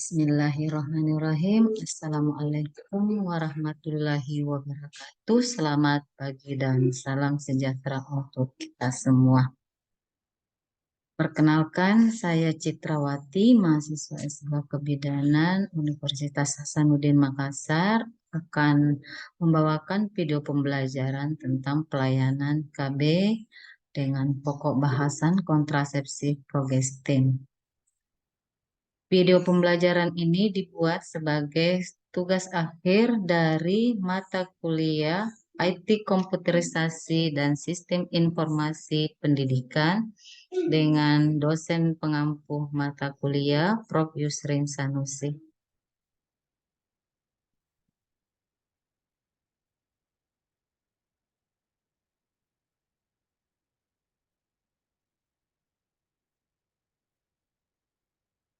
Bismillahirrahmanirrahim. Assalamualaikum warahmatullahi wabarakatuh. Selamat pagi dan salam sejahtera untuk kita semua. Perkenalkan, saya Citrawati, mahasiswa S2 Kebidanan Universitas Hasanuddin Makassar, akan membawakan video pembelajaran tentang pelayanan KB dengan pokok bahasan kontrasepsi progestin. Video pembelajaran ini dibuat sebagai tugas akhir dari mata kuliah IT Komputerisasi dan Sistem Informasi Pendidikan dengan dosen pengampu mata kuliah Prof. Yusrin Sanusi.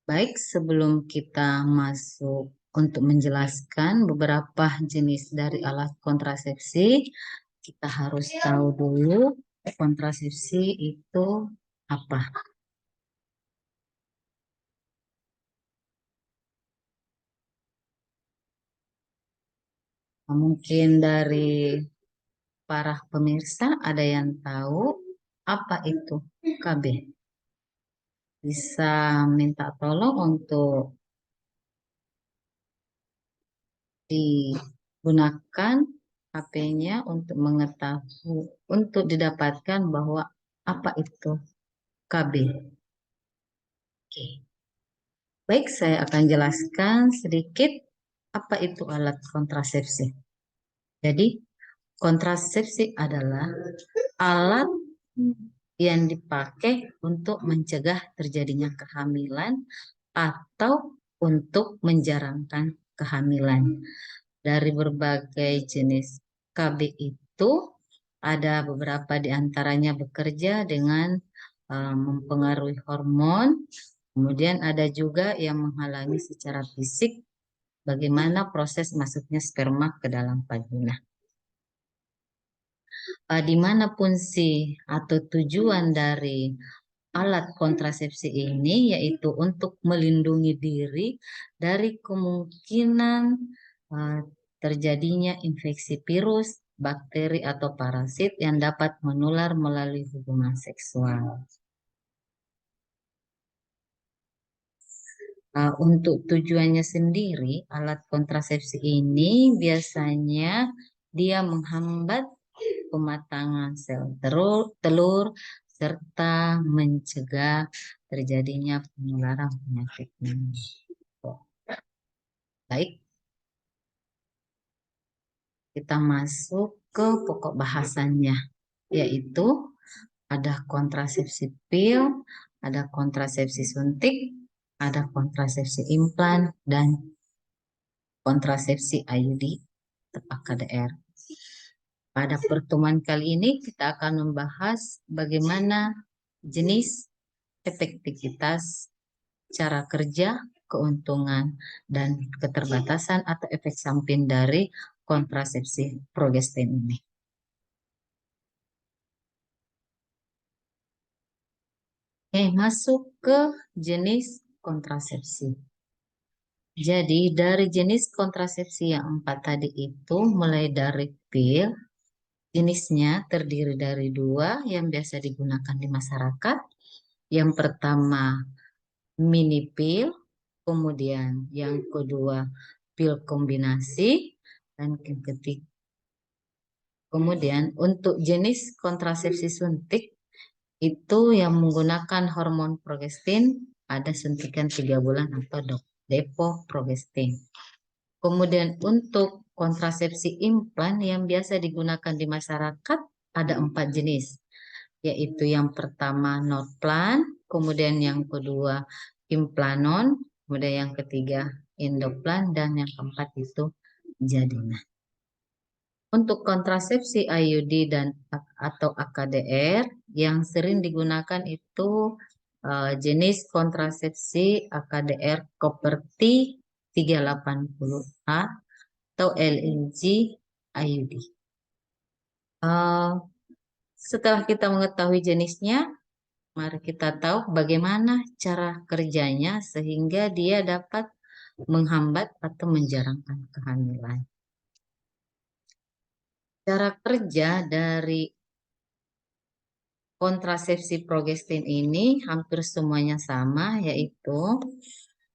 Baik, sebelum kita masuk untuk menjelaskan beberapa jenis dari alat kontrasepsi, kita harus tahu dulu kontrasepsi itu apa. Mungkin dari para pemirsa ada yang tahu apa itu KB? Bisa minta tolong untuk digunakan HP-nya untuk mengetahui, untuk didapatkan bahwa apa itu KB. Oke. Baik, saya akan jelaskan sedikit apa itu alat kontrasepsi. Jadi, kontrasepsi adalah alat yang dipakai untuk mencegah terjadinya kehamilan atau untuk menjarangkan kehamilan. Dari berbagai jenis KB itu, ada beberapa di antaranya bekerja dengan mempengaruhi hormon, kemudian ada juga yang menghalangi secara fisik bagaimana proses masuknya sperma ke dalam vagina. Di mana fungsi atau tujuan dari alat kontrasepsi ini yaitu untuk melindungi diri dari kemungkinan uh, terjadinya infeksi virus, bakteri atau parasit yang dapat menular melalui hubungan seksual. Untuk tujuannya sendiri, alat kontrasepsi ini biasanya dia menghambat pematangan sel telur serta mencegah terjadinya penularan penyakit. Baik, kita masuk ke pokok bahasannya, yaitu ada kontrasepsi pil, ada kontrasepsi suntik, ada kontrasepsi implan, dan kontrasepsi IUD atau AKDR. Pada pertemuan kali ini kita akan membahas bagaimana jenis, efektivitas, cara kerja, keuntungan, dan keterbatasan atau efek samping dari kontrasepsi progestin ini. Masuk ke jenis kontrasepsi. Jadi dari jenis kontrasepsi yang 4 tadi itu, mulai dari pil, jenisnya terdiri dari 2 yang biasa digunakan di masyarakat. Yang pertama mini pil, kemudian yang kedua pil kombinasi, dan yang ketiga. Kemudian untuk jenis kontrasepsi suntik itu yang menggunakan hormon progestin, ada suntikan 3 bulan atau depo progestin. Kemudian untuk kontrasepsi implan yang biasa digunakan di masyarakat ada 4 jenis, yaitu yang pertama Norplan, kemudian yang kedua Implanon, kemudian yang ketiga Indoplan, dan yang keempat itu Jadina. Untuk kontrasepsi IUD dan atau AKDR yang sering digunakan itu jenis kontrasepsi AKDR Copperty 380A atau LNG IUD. Setelah kita mengetahui jenisnya, mari kita tahu bagaimana cara kerjanya sehingga dia dapat menghambat atau menjarangkan kehamilan. Cara kerja dari kontrasepsi progestin ini hampir semuanya sama, yaitu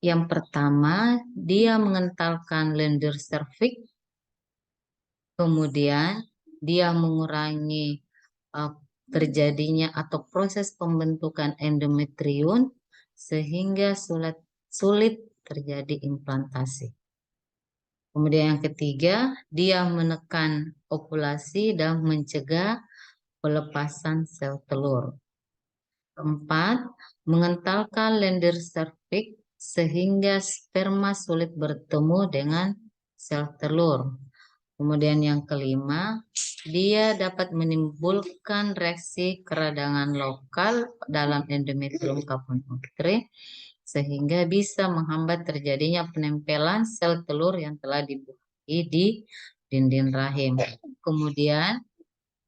yang pertama dia mengentalkan lendir serviks, kemudian dia mengurangi uh, terjadinya atau proses pembentukan endometrium sehingga sulit terjadi implantasi. Kemudian yang ketiga, dia menekan ovulasi dan mencegah pelepasan sel telur. Keempat, mengentalkan lendir serviks sehingga sperma sulit bertemu dengan sel telur. Kemudian yang kelima, dia dapat menimbulkan reaksi keradangan lokal dalam endometrium kapun uteri sehingga bisa menghambat terjadinya penempelan sel telur yang telah dibuahi di dinding rahim. Kemudian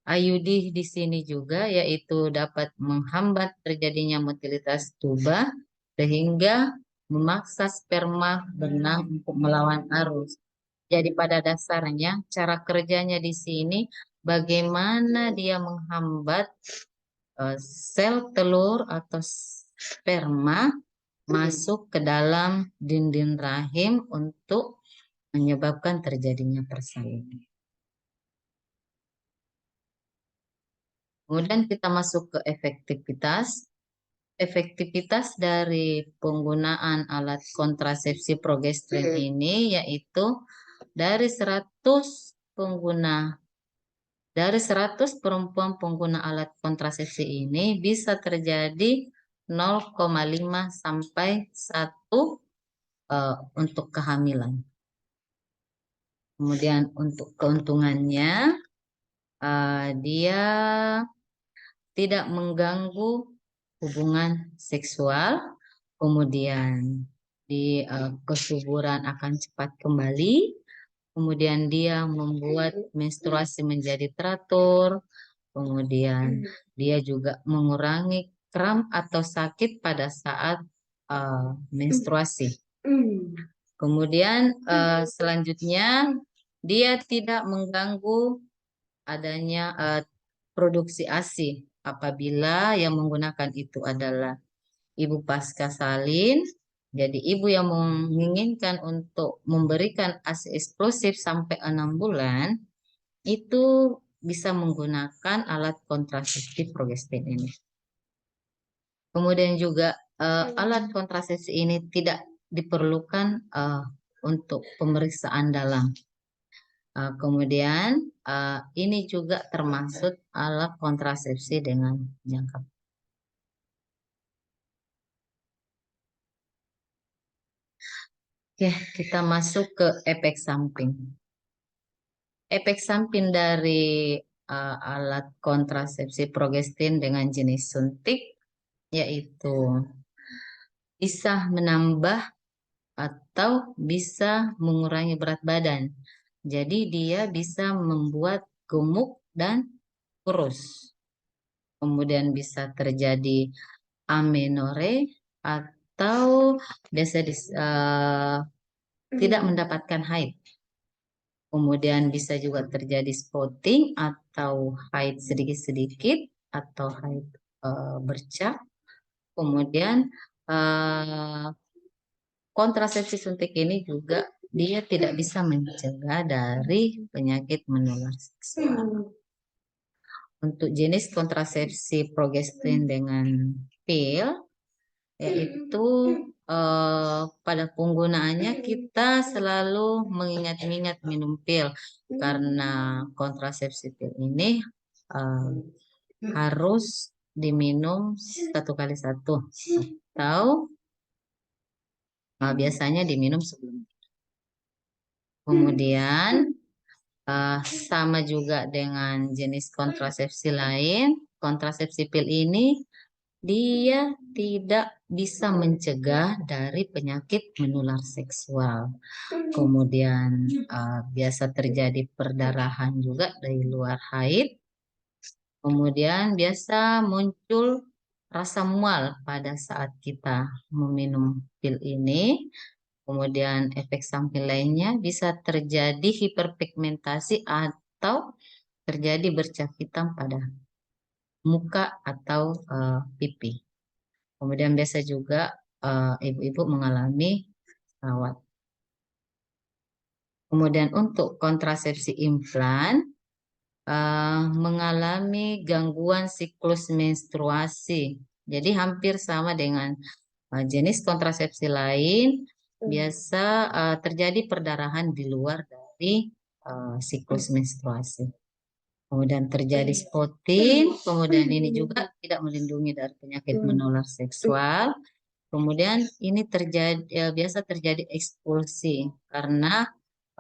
IUD di sini juga yaitu dapat menghambat terjadinya motilitas tuba sehingga memaksa sperma berenang untuk melawan arus. Jadi pada dasarnya cara kerjanya di sini bagaimana dia menghambat sel telur atau sperma masuk ke dalam dinding rahim untuk menyebabkan terjadinya persalinan. Kemudian kita masuk ke efektivitas. Efektivitas dari penggunaan alat kontrasepsi progestin ini yaitu dari 100 pengguna dari 100 perempuan pengguna alat kontrasepsi ini bisa terjadi 0,5 sampai 1 untuk kehamilan. Kemudian untuk keuntungannya dia tidak mengganggu hubungan seksual, kemudian di kesuburan akan cepat kembali, kemudian dia membuat menstruasi menjadi teratur, kemudian dia juga mengurangi kram atau sakit pada saat menstruasi. Kemudian selanjutnya dia tidak mengganggu adanya produksi ASI apabila yang menggunakan itu adalah ibu pasca salin. Jadi ibu yang menginginkan untuk memberikan ASI eksklusif sampai 6 bulan itu bisa menggunakan alat kontrasepsi progestin ini. Kemudian juga alat kontrasepsi ini tidak diperlukan untuk pemeriksaan dalam. Kemudian ini juga termasuk alat kontrasepsi dengan jangka. Oke, kita masuk ke efek samping. Efek samping dari alat kontrasepsi progestin dengan jenis suntik yaitu bisa menambah atau bisa mengurangi berat badan. Jadi dia bisa membuat gemuk dan kurus. Kemudian bisa terjadi amenore atau biasa tidak mendapatkan haid. Kemudian bisa juga terjadi spotting atau haid sedikit-sedikit atau haid bercak. Kemudian kontrasepsi suntik ini juga dia tidak bisa mencegah dari penyakit menular seksual. Untuk jenis kontrasepsi progestin dengan pil, yaitu pada penggunaannya kita selalu mengingat-ingat minum pil karena kontrasepsi pil ini harus diminum 1 kali 1 atau biasanya diminum sebelum. Kemudian sama juga dengan jenis kontrasepsi lain, kontrasepsi pil ini dia tidak bisa mencegah dari penyakit menular seksual. Kemudian biasa terjadi perdarahan juga dari luar haid. Kemudian biasa muncul rasa mual pada saat kita meminum pil ini. Kemudian efek samping lainnya bisa terjadi hiperpigmentasi atau terjadi bercak hitam pada muka atau pipi. Kemudian biasa juga ibu-ibu mengalami jerawat. Kemudian untuk kontrasepsi implan mengalami gangguan siklus menstruasi. Jadi hampir sama dengan jenis kontrasepsi lain, biasa terjadi perdarahan di luar dari siklus menstruasi. Kemudian terjadi spotting, kemudian ini juga tidak melindungi dari penyakit menular seksual. Kemudian ini biasa terjadi ekspulsi karena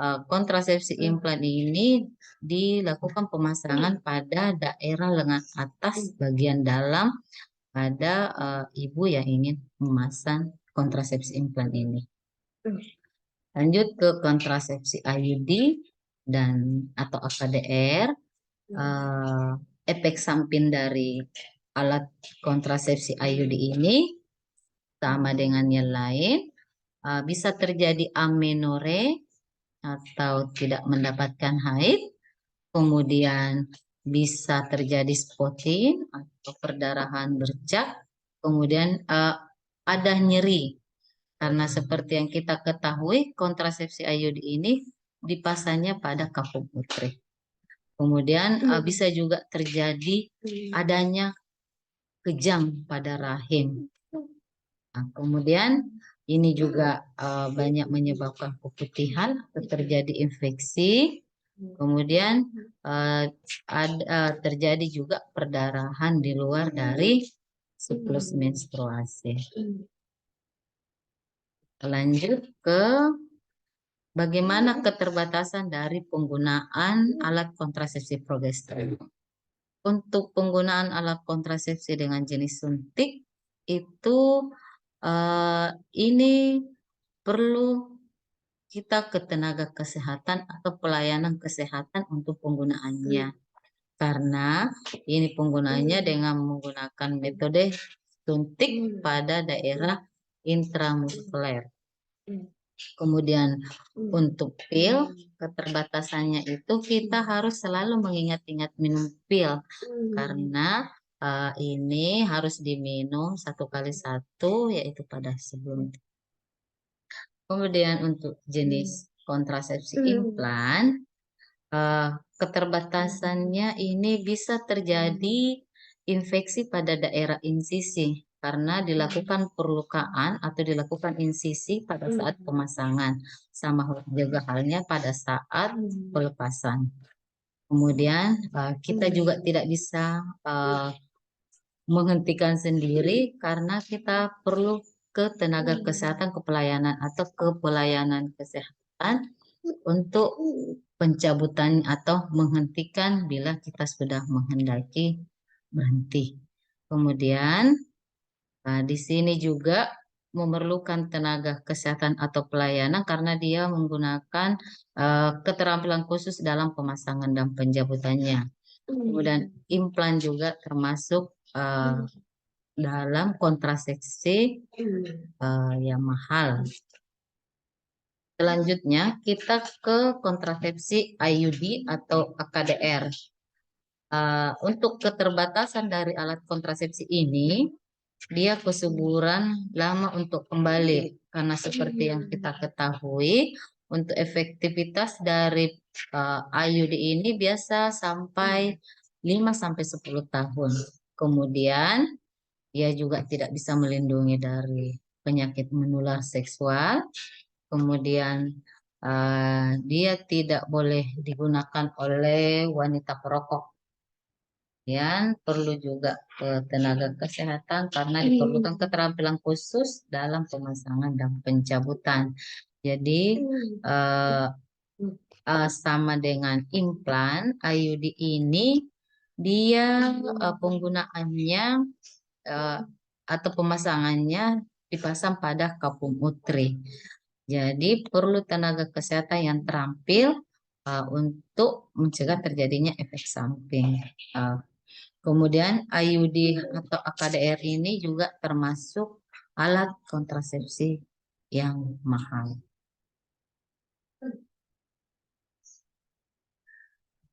kontrasepsi implan ini dilakukan pemasangan pada daerah lengan atas bagian dalam pada ibu yang ingin memasang kontrasepsi implan ini. Lanjut ke kontrasepsi IUD dan atau AKDR. Efek samping dari alat kontrasepsi IUD ini sama dengan yang lain, bisa terjadi amenore atau tidak mendapatkan haid, kemudian bisa terjadi spotting atau perdarahan bercak, kemudian ada nyeri karena seperti yang kita ketahui kontrasepsi IUD ini dipasangnya pada kapur putri. Kemudian bisa juga terjadi adanya kejang pada rahim. Nah, kemudian ini juga banyak menyebabkan keputihan atau terjadi infeksi. Kemudian terjadi juga perdarahan di luar dari siklus menstruasi. Lanjut ke bagaimana keterbatasan dari penggunaan alat kontrasepsi progesteron. Untuk penggunaan alat kontrasepsi dengan jenis suntik itu ini perlu kita ke tenaga kesehatan atau pelayanan kesehatan untuk penggunaannya. Karena ini penggunaannya dengan menggunakan metode suntik pada daerah intramuskuler. Kemudian untuk pil, keterbatasannya itu kita harus selalu mengingat-ingat minum pil. Karena ini harus diminum 1 kali 1, yaitu pada sebelum. Kemudian untuk jenis kontrasepsi implan, keterbatasannya ini bisa terjadi infeksi pada daerah insisi karena dilakukan perlukaan atau dilakukan insisi pada saat pemasangan, sama juga halnya pada saat pelepasan. Kemudian kita juga tidak bisa menghentikan sendiri karena kita perlu ke tenaga kesehatan, ke pelayanan atau ke pelayanan kesehatan untuk pencabutan atau menghentikan bila kita sudah menghendaki berhenti. Kemudian di sini juga memerlukan tenaga kesehatan atau pelayanan karena dia menggunakan keterampilan khusus dalam pemasangan dan pencabutannya. Kemudian implan juga termasuk dalam kontrasepsi yang mahal. Selanjutnya kita ke kontrasepsi IUD atau AKDR. Untuk keterbatasan dari alat kontrasepsi ini, dia kesuburan lama untuk kembali karena seperti yang kita ketahui, untuk efektivitas dari IUD ini biasa sampai 5-10 tahun. Kemudian dia juga tidak bisa melindungi dari penyakit menular seksual. Kemudian dia tidak boleh digunakan oleh wanita perokok. Dan perlu juga tenaga kesehatan karena diperlukan keterampilan khusus dalam pemasangan dan pencabutan. Jadi sama dengan implan, IUD ini dia penggunaannya atau pemasangannya dipasang pada kapur putri. Jadi perlu tenaga kesehatan yang terampil untuk mencegah terjadinya efek samping. Kemudian IUD atau AKDR ini juga termasuk alat kontrasepsi yang mahal.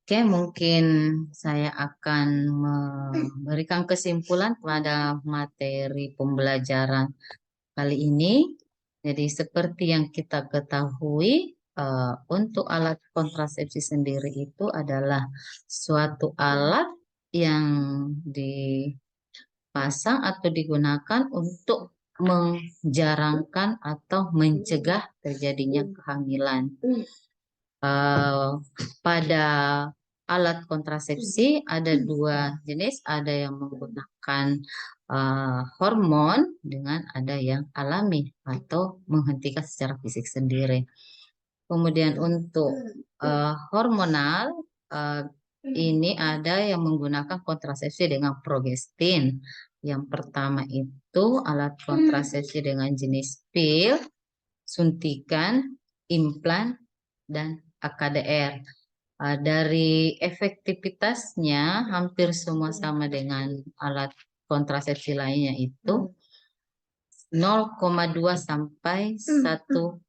Oke, mungkin saya akan memberikan kesimpulan pada materi pembelajaran kali ini. Jadi seperti yang kita ketahui, untuk alat kontrasepsi sendiri itu adalah suatu alat yang dipasang atau digunakan untuk menjarangkan atau mencegah terjadinya kehamilan. Pada alat kontrasepsi ada dua jenis, ada yang menggunakan hormon dengan ada yang alami atau menghentikan secara fisik sendiri. Kemudian untuk hormonal ini ada yang menggunakan kontrasepsi dengan progestin. Yang pertama itu alat kontrasepsi dengan jenis pil, suntikan, implan, dan AKDR. Dari efektivitasnya hampir semua sama dengan alat kontrasepsi lainnya itu 0,2 sampai 1%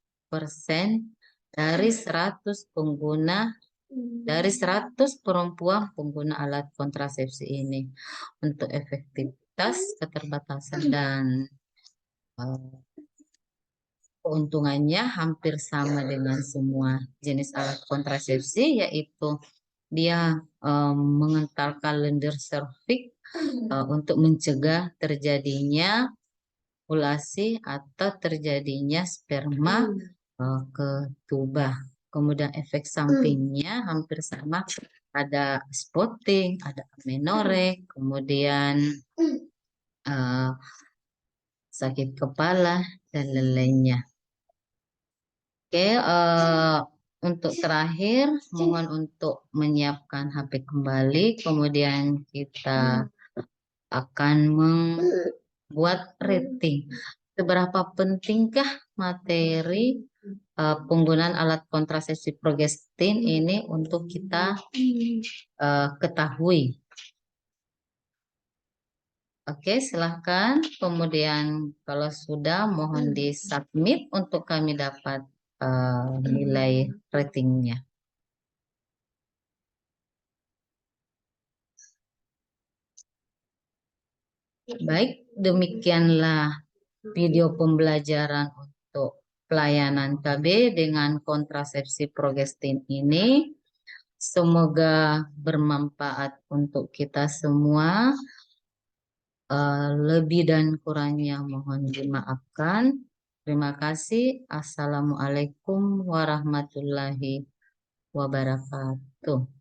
dari 100 pengguna, dari 100 perempuan pengguna alat kontrasepsi ini. Untuk efektivitas, keterbatasan, dan keuntungannya hampir sama dengan semua jenis alat kontrasepsi, yaitu dia mengentalkan lendir serviks untuk mencegah terjadinya ovulasi atau terjadinya sperma ke tuba. Kemudian efek sampingnya hampir sama, ada spotting, ada amenorrhea, kemudian sakit kepala, dan lain-lainnya. Oke, untuk terakhir, mohon untuk menyiapkan HP kembali, kemudian kita akan membuat rating. Seberapa pentingkah materi penggunaan alat kontrasepsi progestin ini untuk kita ketahui. Oke, silahkan. Kemudian kalau sudah, mohon di-submit untuk kami dapat nilai ratingnya. Baik, demikianlah video pembelajaran untuk pelayanan KB dengan kontrasepsi progestin ini. Semoga bermanfaat untuk kita semua. Lebih dan kurangnya mohon dimaafkan. Terima kasih. Assalamualaikum warahmatullahi wabarakatuh.